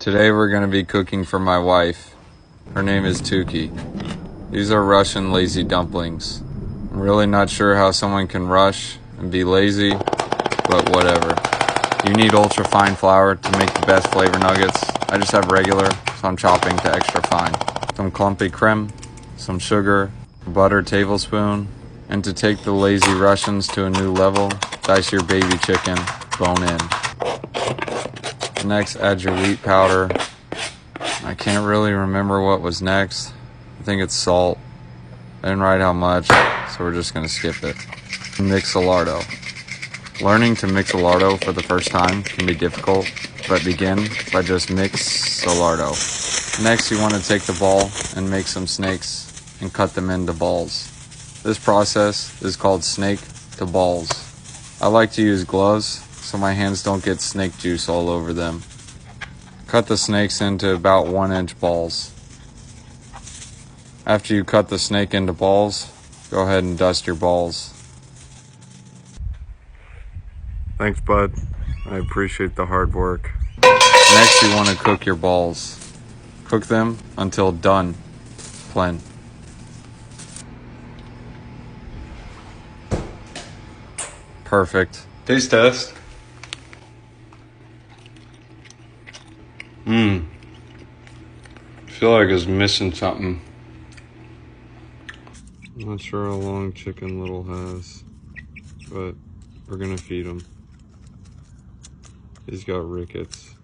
Today we're going to be cooking for my wife. Her name is Tuki. These are Russian lazy dumplings. I'm really not sure how someone can rush and be lazy, but whatever. You need ultra fine flour to make the best flavor nuggets. I just have regular, so I'm chopping to extra fine. Some clumpy creme, some sugar, butter tablespoon, and to take the lazy Russians to a new level, dice your baby chicken, bone in. Next, add your wheat powder. I can't really remember what was next. I think it's salt. I didn't write how much, so we're just gonna skip it. Mix-a-lardo. Learning to mix-a-lardo for the first time can be difficult, but begin by just mix-a-lardo. Next, you want to take the ball and make some snakes and cut them into balls. This process is called snake to balls. I like to use gloves so my hands don't get snake juice all over them. Cut the snakes into about 1-inch balls. After you cut the snake into balls, go ahead and dust your balls. Thanks, bud. I appreciate the hard work. Next, you want to cook your balls. Cook them until done. Plain. Perfect. Taste test. I feel like it's missing something. I'm not sure how long Chicken Little has, but we're gonna feed him. He's got rickets.